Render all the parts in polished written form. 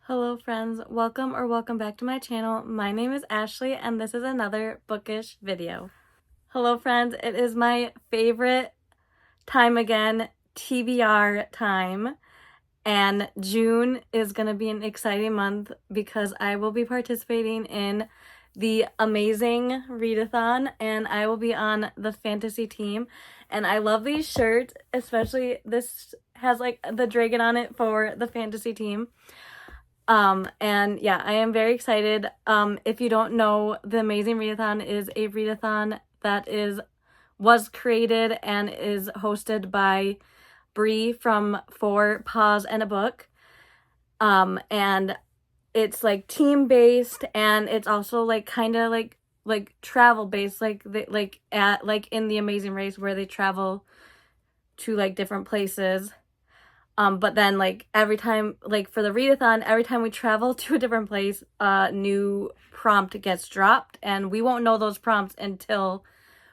Hello friends, welcome back to my channel. My name is Ashley and this is another bookish video. Hello friends, it is my favorite time again, TBR time, and June is going to be an exciting month because I will be participating in the amazing Readathon and I will be on the fantasy team. And I love these shirts, especially this has like the dragon on it for the fantasy team. And yeah, I am very excited. If you don't know, the Amazing Readathon is a readathon that was created and is hosted by Bree from For Paws and a Book. And it's like team based and it's also like kind of like travel based, like in the Amazing Race where they travel to like different places. But then like every time, like for the readathon, every time we travel to a different place, a new prompt gets dropped and we won't know those prompts until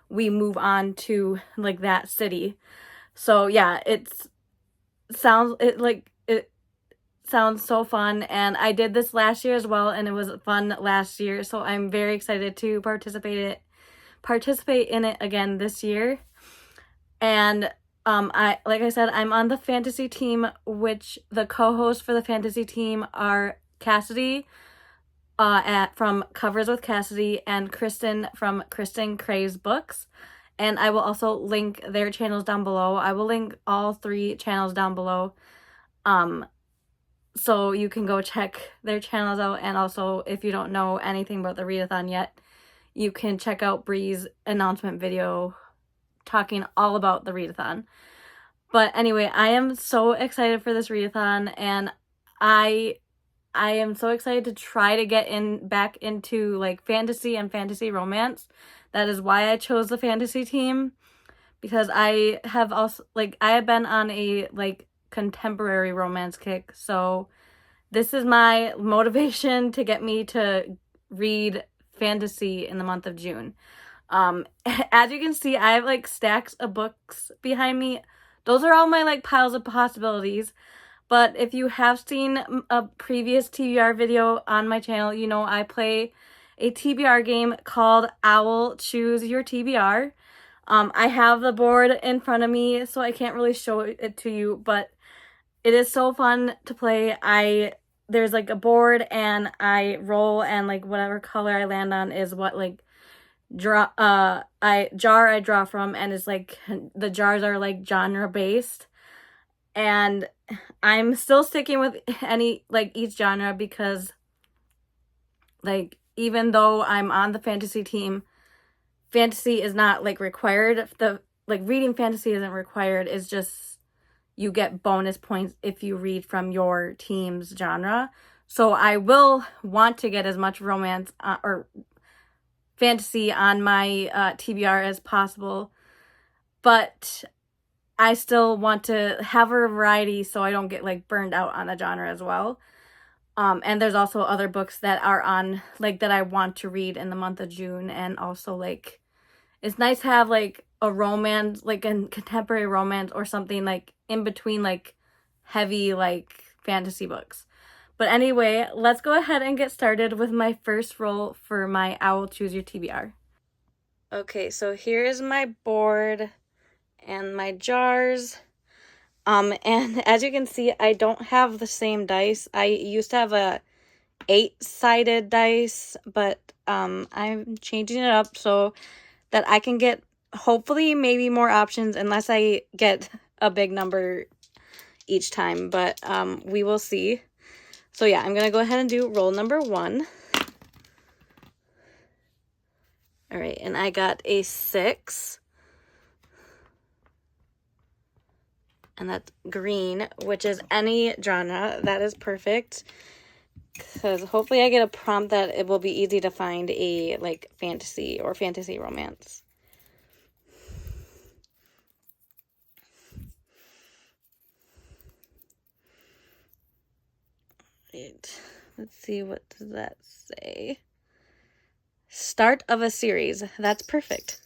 we move on to like that city. So yeah, it sounds so fun, and I did this last year as well and it was fun last year, so I'm very excited to participate in it again this year. And like I said, I'm on the fantasy team, which the co-hosts for the fantasy team are Cassidy from Covers with Cassidy and Kristen from Kristen Craves Books. And I will also link their channels down below. I will link all three channels down below. So you can go check their channels out. And also, if you don't know anything about the readathon yet, you can check out Bree's announcement video talking all about the readathon. But anyway, I am so excited for this readathon, and I am so excited to try to get back into like fantasy and fantasy romance. That is why I chose the fantasy team, because I have been on a like contemporary romance kick. So this is my motivation to get me to read fantasy in the month of June. As you can see, I have like stacks of books behind me. Those are all my like piles of possibilities. But if you have seen a previous TBR video on my channel, you know I play a TBR game called Owl Choose Your TBR. I have the board in front of me, so I can't really show it to you, but it is so fun to play. There's like a board and I roll, and like whatever color I land on is what like I draw from, and it's like the jars are like genre based, and I'm still sticking with each genre because like even though I'm on the fantasy team, fantasy is not like required. Reading fantasy isn't required. It's just you get bonus points if you read from your team's genre. So I will want to get as much romance or fantasy on my TBR as possible, but I still want to have a variety so I don't get like burned out on the genre as well. And there's also other books that are on like that I want to read in the month of June, and also like it's nice to have like a romance, like a contemporary romance or something like in between like heavy like fantasy books. But anyway, let's go ahead and get started with my first roll for my Owl Choose Your TBR. Okay, so here is my board and my jars. And as you can see, I don't have the same dice. I used to have a 8-sided dice, but I'm changing it up so that I can get hopefully maybe more options, unless I get a big number each time, but we will see. So yeah, I'm going to go ahead and do roll number 1. All right, and I got a 6. And that's green, which is any genre. That is perfect, because hopefully I get a prompt that it will be easy to find a like fantasy or fantasy romance. Right. Let's see, what does that say? Start of a series. That's perfect.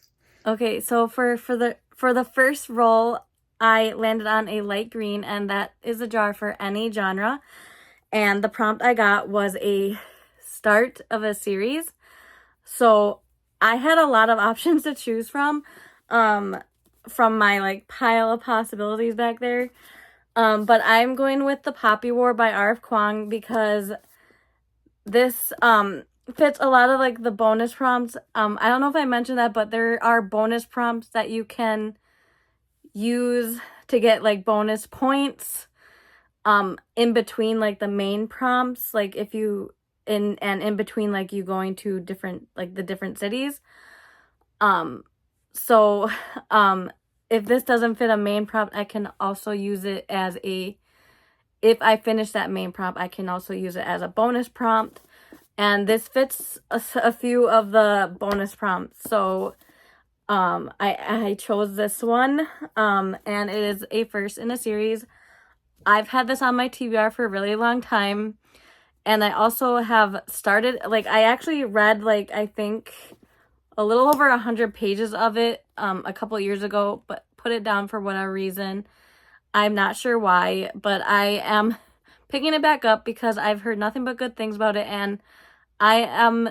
Okay, so for the first roll, I landed on a light green, and that is a jar for any genre. And the prompt I got was a start of a series. So I had a lot of options to choose from my like pile of possibilities back there. But I'm going with The Poppy War by R.F. Kuang because this fits a lot of like the bonus prompts. I don't know if I mentioned that, but there are bonus prompts that you can use to get like bonus points in between like the main prompts, like if you in between like you going to different like the different cities. So if this doesn't fit a main prompt, I can also use it as if I finish that main prompt, I can also use it as a bonus prompt. And this fits a few of the bonus prompts. So I chose this one, and it is a first in a series. I've had this on my TBR for a really long time, and I also have started, like, I actually read, like, I think a little over 100 pages of it a couple years ago, but put it down for whatever reason. I'm not sure why, but I am picking it back up because I've heard nothing but good things about it, and I am,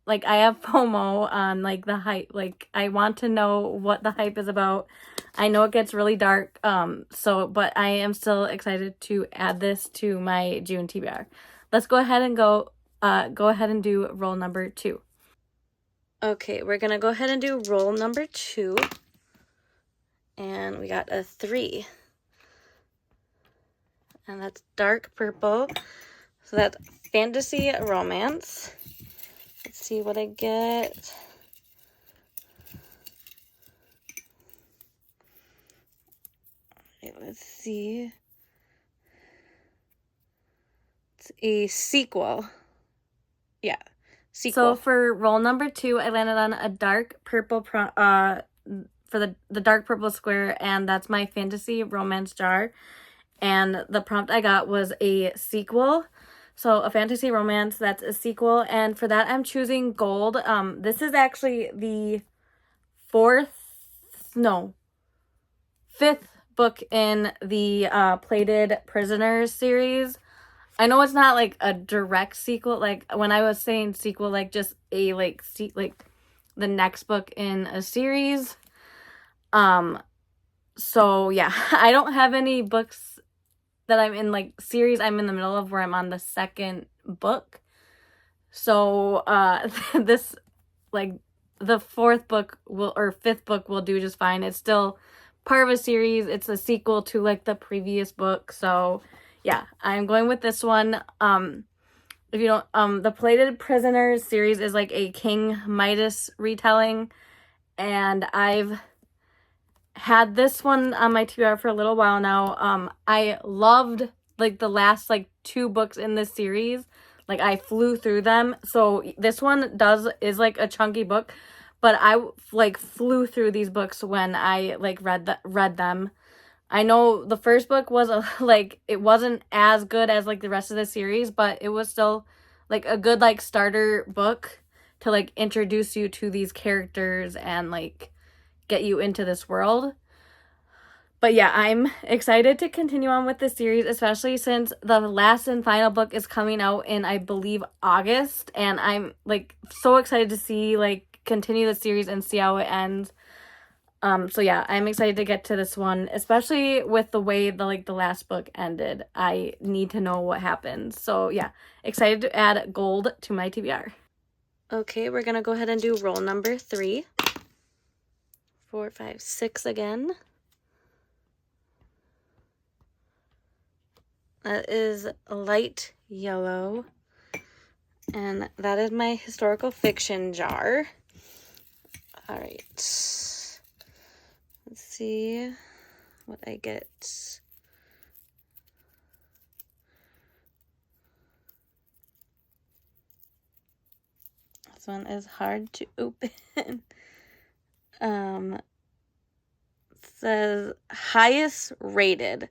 like, I have FOMO on, like, the hype. Like, I want to know what the hype is about. I know it gets really dark, but I am still excited to add this to my June TBR. Let's go ahead and go ahead and do roll number 2. Okay, we're gonna go ahead and do roll number 2. And we got a 3. And that's dark purple. So that's fantasy romance. Let's see what I get. Okay, let's see. It's a sequel. Yeah, sequel. So for roll number 2, I landed on a dark purple for the dark purple square, and that's my fantasy romance jar. And the prompt I got was a sequel. So a fantasy romance, that's a sequel. And for that, I'm choosing gold. This is actually the 5th book in the Plated Prisoners series. I know it's not like a direct sequel. Like when I was saying sequel, like just a like the next book in a series. So yeah, I don't have any books that I'm in like series I'm in the middle of where I'm on the 2nd book. So this like the 4th book or 5th book will do just fine. It's still part of a series. It's a sequel to like the previous book. So yeah, I'm going with this one. If you don't, the Plated Prisoners series is like a King Midas retelling, and I've had this one on my TBR for a little while now. I loved like the last like 2 books in this series. Like I flew through them. So this one is like a chunky book, but I like flew through these books when I like read them. I know the first book was like it wasn't as good as like the rest of the series, but it was still like a good like starter book to like introduce you to these characters and like get you into this world. But yeah, I'm excited to continue on with this series, especially since the last and final book is coming out in, I believe, August, and I'm like so excited to see like continue the series and see how it ends. So yeah, I'm excited to get to this one, especially with the way the last book ended. I need to know what happens. So yeah, excited to add gold to my TBR. Okay, we're gonna go ahead and do roll number 3. 4, 5, 6 again. That is light yellow. And that is my historical fiction jar. All right. Let's see what I get. This one is hard to open. It says highest rated.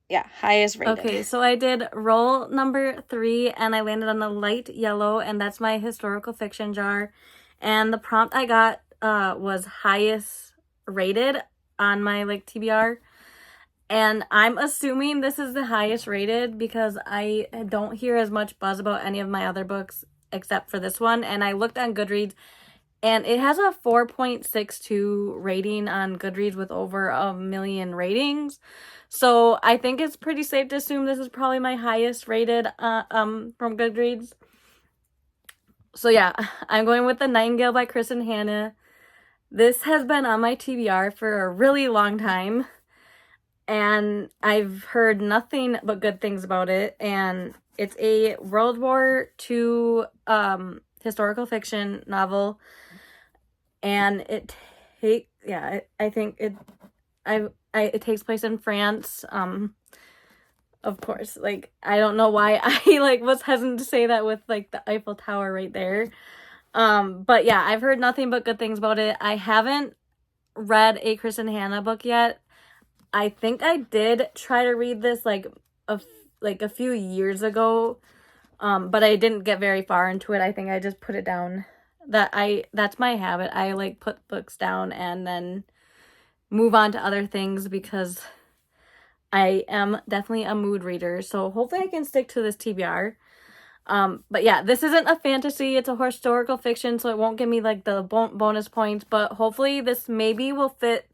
Yeah, highest rated. Okay, so I did roll number 3, and I landed on a light yellow, and that's my historical fiction jar. And the prompt I got was highest rated on my like TBR. And I'm assuming this is the highest rated because I don't hear as much buzz about any of my other books except for this one. And I looked on Goodreads and it has a 4.62 rating on Goodreads with over 1 million ratings. So I think it's pretty safe to assume this is probably my highest rated from Goodreads. So yeah, I'm going with The Nightingale by Kristen Hanna. This has been on my TBR for a really long time. And I've heard nothing but good things about it. And it's a World War II historical fiction novel. And it takes place in France. Of course, like, I don't know why I like was hesitant to say that with like the Eiffel Tower right there. But yeah, I've heard nothing but good things about it. I haven't read a Kristen Hanna book yet. I think I did try to read this like a few years ago, but I didn't get very far into it. I think I just put it down. That's my habit. I like put books down and then move on to other things because I am definitely a mood reader. So hopefully I can stick to this TBR. But yeah, this isn't a fantasy. It's a historical fiction, so it won't give me like the bonus points, but hopefully this maybe will fit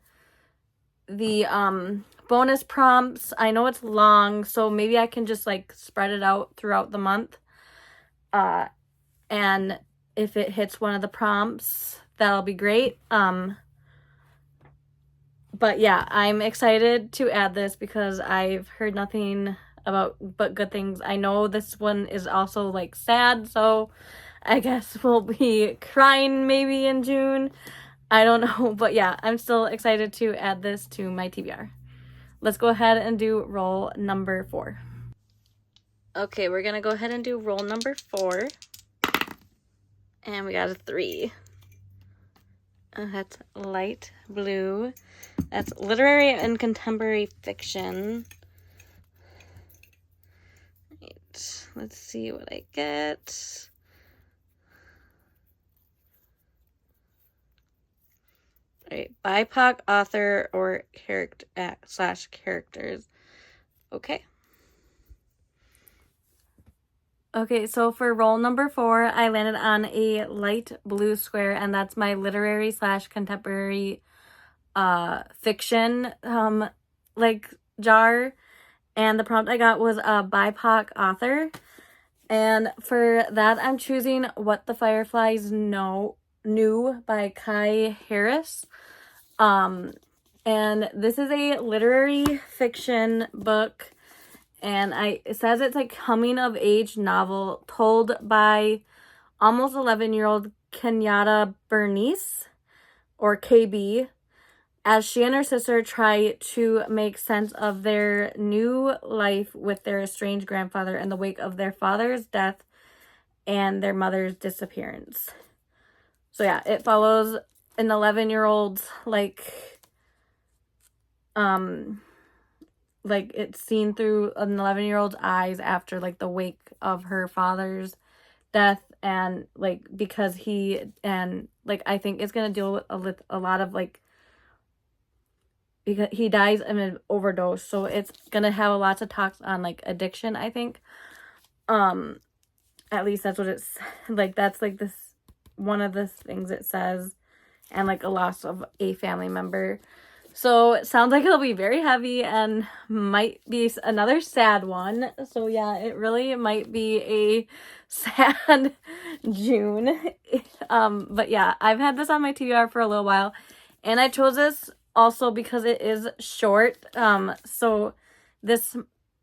the bonus prompts. I know it's long, so maybe I can just like spread it out throughout the month. And if it hits one of the prompts, that'll be great. But yeah, I'm excited to add this because I've heard nothing but good things. I know this one is also like sad, so I guess we'll be crying maybe in June. I don't know, but yeah, I'm still excited to add this to my TBR. Let's go ahead and do roll number 4. Okay, we're gonna go ahead and do roll number 4. And we got a 3. That's light blue. That's literary and contemporary fiction. Right, let's see what I get. Right, BIPOC author or characters. Okay. Okay, so for roll number 4, I landed on a light blue square, and that's my literary / contemporary fiction like jar. And the prompt I got was a BIPOC author. And for that, I'm choosing What the Fireflies Knew by Kai Harris. And this is a literary fiction book. And it says it's like coming of age novel told by almost 11-year-old Kenyatta Bernice, or KB, as she and her sister try to make sense of their new life with their estranged grandfather in the wake of their father's death and their mother's disappearance. So yeah, it follows an 11-year-old like it's seen through an 11-year-old's eyes after like the wake of her father's death, and like because he and like I think it's gonna deal with a lot of like, because he dies of an overdose, so it's gonna have lots of talks on like addiction, I think. At least that's what it's like. That's like this one of the things it says, and like a loss of a family member. So it sounds like it'll be very heavy and might be another sad one. So yeah, it really might be a sad June. But yeah, I've had this on my TBR for a little while, and I chose this also because it is short. So this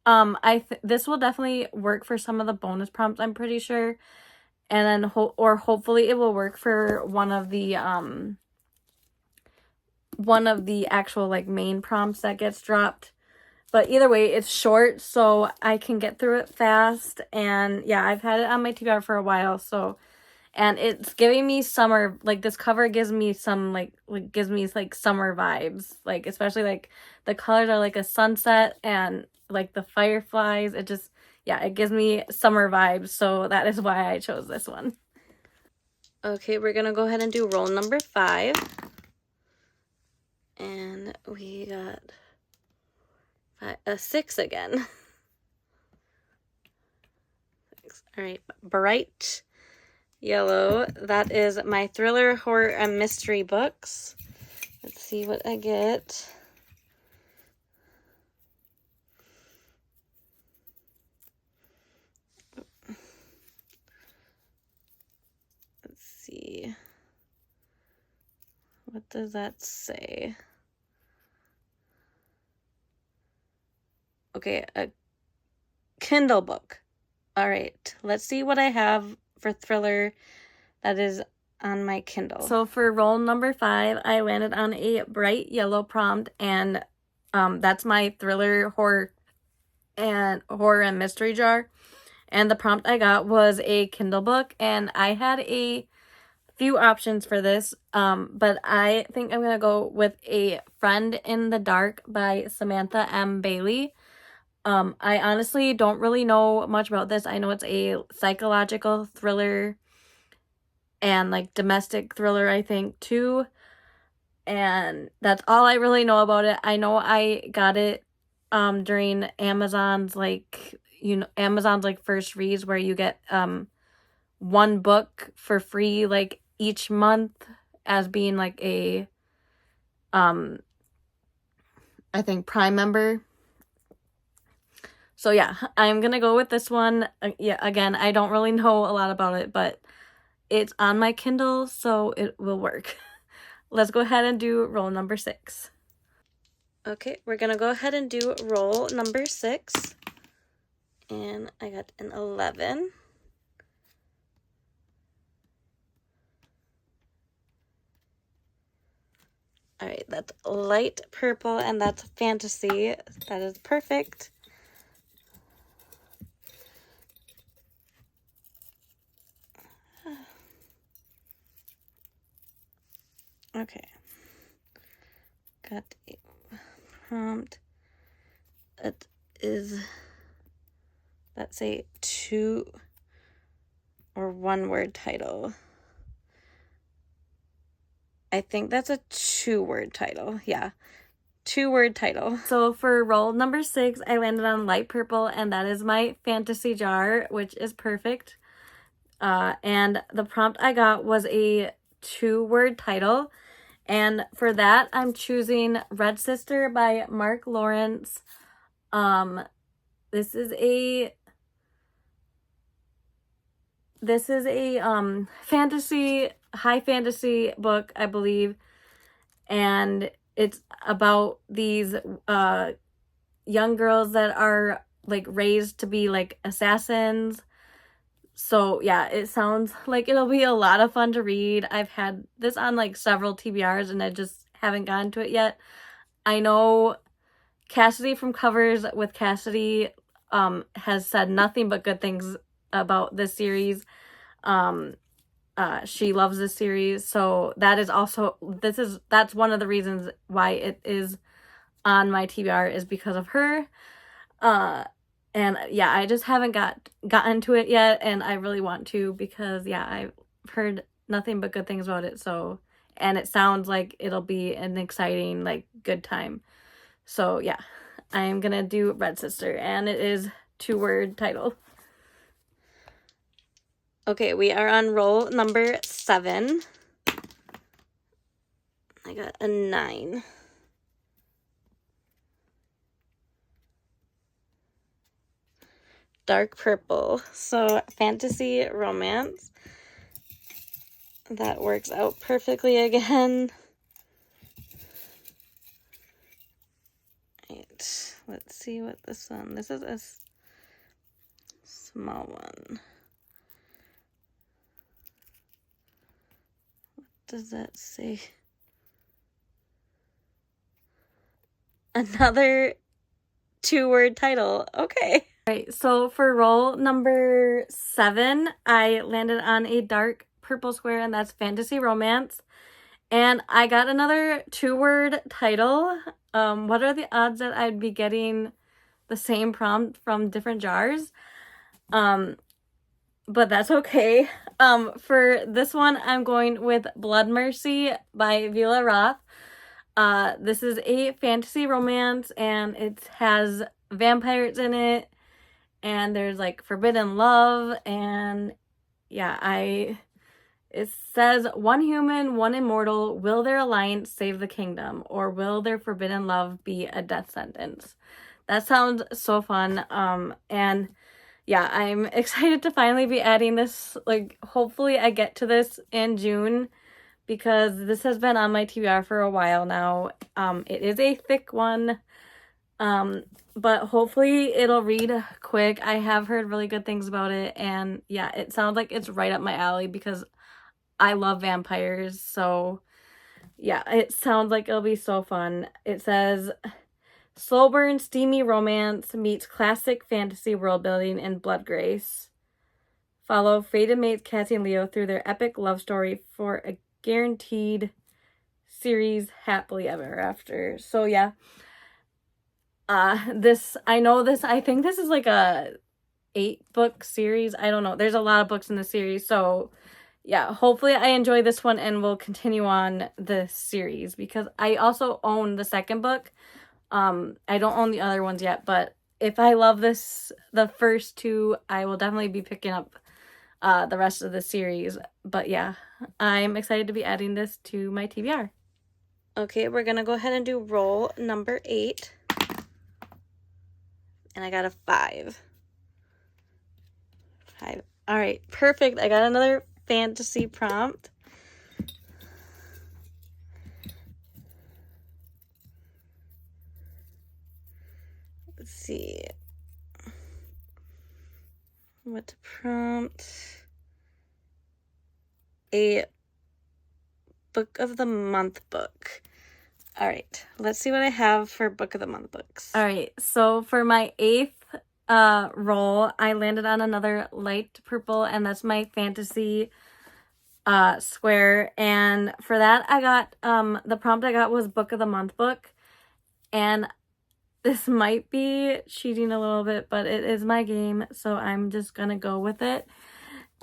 this will definitely work for some of the bonus prompts, I'm pretty sure. And then hopefully it will work for one of the actual like main prompts that gets dropped. But either way, it's short, so I can get through it fast. And yeah, I've had it on my TBR for a while, so, and it's giving me summer, like this cover gives me some gives me like summer vibes, like especially like the colors are like a sunset and like the fireflies. It just, yeah, it gives me summer vibes, so that is why I chose this one. Okay, we're gonna go ahead and do roll number 5. And we got a 6 again. All right, bright yellow. That is my thriller, horror, and mystery books. Let's see what I get. Let's see. What does that say? Okay, a Kindle book. All right, let's see what I have for thriller that is on my Kindle. So for roll number 5, I landed on a bright yellow prompt, and that's my thriller, horror, and mystery jar. And the prompt I got was a Kindle book, and I had a few options for this, but I think I'm gonna go with A Friend in the Dark by Samantha M. Bailey. I honestly don't really know much about this. I know it's a psychological thriller and like domestic thriller, I think, too. And that's all I really know about it. I know I got it during Amazon's Amazon's like first reads, where you get one book for free like each month, as being like a I think Prime member. So yeah, I'm gonna go with this one. Yeah, again, I don't really know a lot about it, but it's on my Kindle, so it will work. Let's go ahead and do roll number 6. Okay, we're gonna go ahead and do roll number 6. And I got an 11. All right, that's light purple, and that's fantasy. That is perfect. Okay. Got a prompt. That's a 2 or 1 word title. I think that's a 2-word title. Yeah. 2-word title. So for roll number 6, I landed on light purple, and that is my fantasy jar, which is perfect. And the prompt I got was a 2-word title. And for that, I'm choosing Red Sister by Mark Lawrence. This is a high fantasy book, I believe. And it's about these young girls that are like raised to be like assassins. So yeah, it sounds like it'll be a lot of fun to read. I've had this on like several TBRs, and I just haven't gotten to it yet. I know Cassidy from Covers with Cassidy has said nothing but good things about this series. She loves this series, so that is also that's one of the reasons why it is on my TBR, is because of her. And yeah, I just haven't gotten to it yet, and I really want to, because yeah, I've heard nothing but good things about it. So, and it sounds like it'll be an exciting, like, good time. So yeah, I am gonna do Red Sister, and it is 2-word title. Okay, we are on roll number 7. I got a 9. Dark purple. So fantasy romance. That works out perfectly again. Right. Let's see what this one. This is a small one. What does that say? Another 2-word title. Okay. Right, so for roll number 7, I landed on a dark purple square, and that's fantasy romance. And I got another 2-word title. What are the odds that I'd be getting the same prompt from different jars? But that's okay. For this one, I'm going with Blood Mercy by Vila Roth. This is a fantasy romance, and it has vampires in it, and there's like forbidden love, and yeah, it says, one human, one immortal, will their alliance save the kingdom, or will their forbidden love be a death sentence? That sounds so fun. And yeah, I'm excited to finally be adding this. Like, hopefully I get to this in June, because this has been on my TBR for a while now. It is a thick one. But hopefully it'll read quick. I have heard really good things about it, and yeah, it sounds like it's right up my alley because I love vampires. So yeah, it sounds like it'll be so fun. It says, slow burn steamy romance meets classic fantasy world building in Bloodgrace. Follow fated mates Cassie and Leo through their epic love story for a guaranteed series happily ever after. So yeah, I think this is like a 8-book series. I don't know. There's a lot of books in the series. So yeah, hopefully I enjoy this one and will continue on the series, because I also own the second book. I don't own the other ones yet, but if I love the first 2, I will definitely be picking up the rest of the series. But yeah, I'm excited to be adding this to my TBR. Okay, we're gonna go ahead and do roll number 8. And I got a 5. All right, perfect. I got another fantasy prompt. Let's see what to prompt. A book of the month book. All right, let's see what I have for book of the month books. All right, so for my 8th roll, I landed on another light purple, and that's my fantasy square. And for that, I got the prompt I got was book of the month book, and this might be cheating a little bit, but it is my game, so I'm just gonna go with it.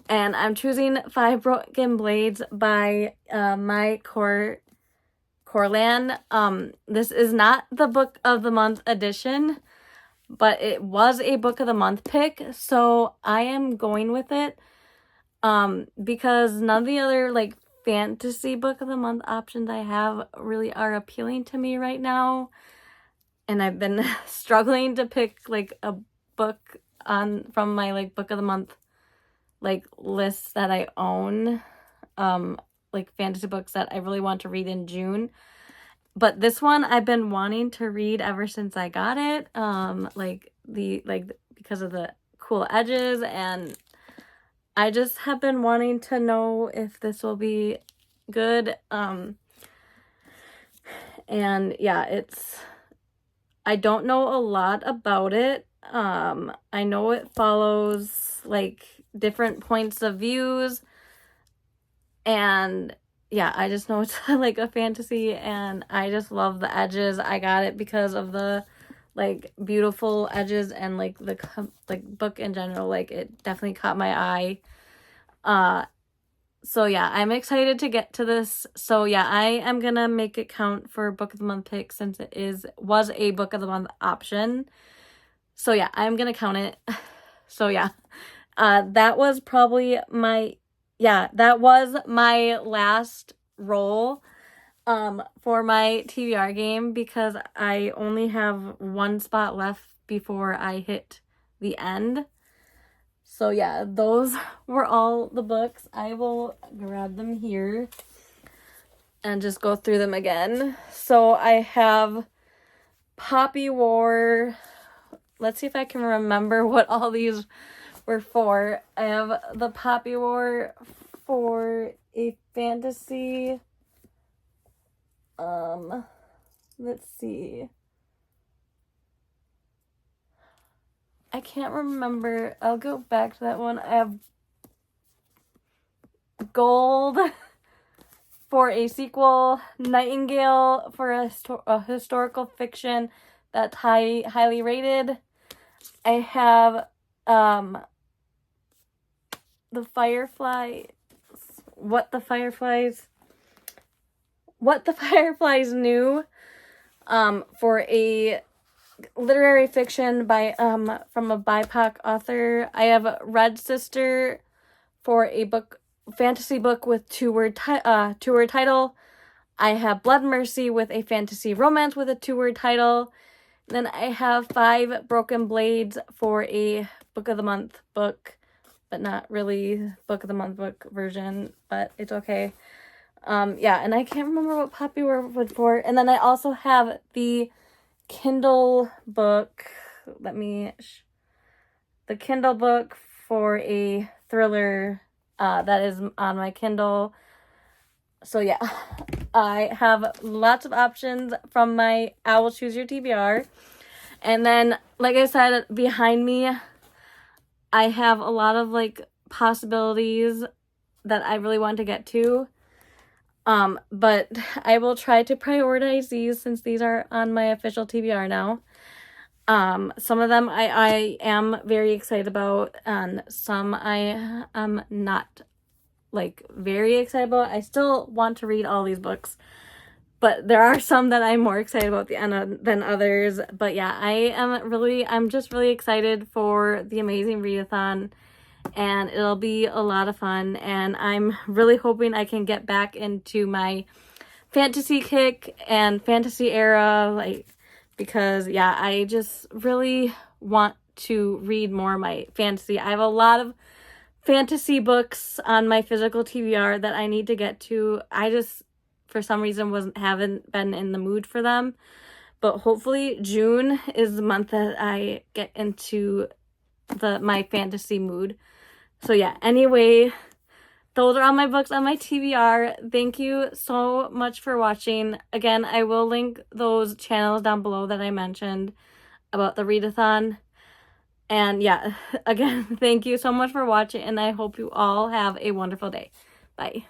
And I'm choosing 5 Broken Blades by my Corlan. This is not the book of the month edition, but it was a book of the month pick, so I am going with it. Because none of the other like fantasy book of the month options I have really are appealing to me right now. And I've been struggling to pick like a book from my like book of the month like lists that I own, like fantasy books that I really want to read in June. But this one I've been wanting to read ever since I got it, because of the cool edges, and I just have been wanting to know if this will be good. And yeah, I don't know a lot about it. I know it follows like different points of views, and yeah, I just know it's like a fantasy, and I just love the edges. I got it because of the like beautiful edges, and like the book in general, like it definitely caught my eye. So yeah, I'm excited to get to this. So yeah, I am gonna make it count for book of the month pick, since it was a book of the month option. So yeah, I'm gonna count it. So yeah, that was probably that was my last roll for my TBR game, because I only have 1 spot left before I hit the end. So yeah, those were all the books. I will grab them here and just go through them again. So I have Poppy War. Let's see if I can remember what all these were for. I have the Poppy War for a fantasy. Let's see. I can't remember. I'll go back to that one. I have Gold for a sequel, Nightingale for a historical fiction that's highly rated. I have the Firefly. What the Fireflies? What the Fireflies Knew, for a literary fiction by from a BIPOC author. I have Red Sister for a fantasy book with two-word title. I have Blood Mercy with a fantasy romance with a 2-word title. Then I have 5 Broken Blades for a book of the month book, but not really book of the month book version, but it's okay. Yeah, and I can't remember what Poppy was for. And then I also have the Kindle book. The Kindle book for a thriller that is on my Kindle. So yeah, I have lots of options from my Owl Choose Your TBR. And then, like I said, behind me, I have a lot of like possibilities that I really want to get to. But I will try to prioritize these since these are on my official TBR now. Some of them I am very excited about, and some I am not like very excited about. I still want to read all these books, but there are some that I'm more excited about than others. But yeah, I'm just really excited for the amazing readathon, and it'll be a lot of fun. And I'm really hoping I can get back into my fantasy kick and fantasy era, like, because yeah, I just really want to read more of my fantasy. I have a lot of fantasy books on my physical TBR that I need to get to. I just, for some reason, haven't been in the mood for them. But hopefully June is the month that I get into my fantasy mood. So yeah, anyway, those are all my books on my TBR. Thank you so much for watching. Again, I will link those channels down below that I mentioned about the readathon. And yeah, again, thank you so much for watching, and I hope you all have a wonderful day. Bye.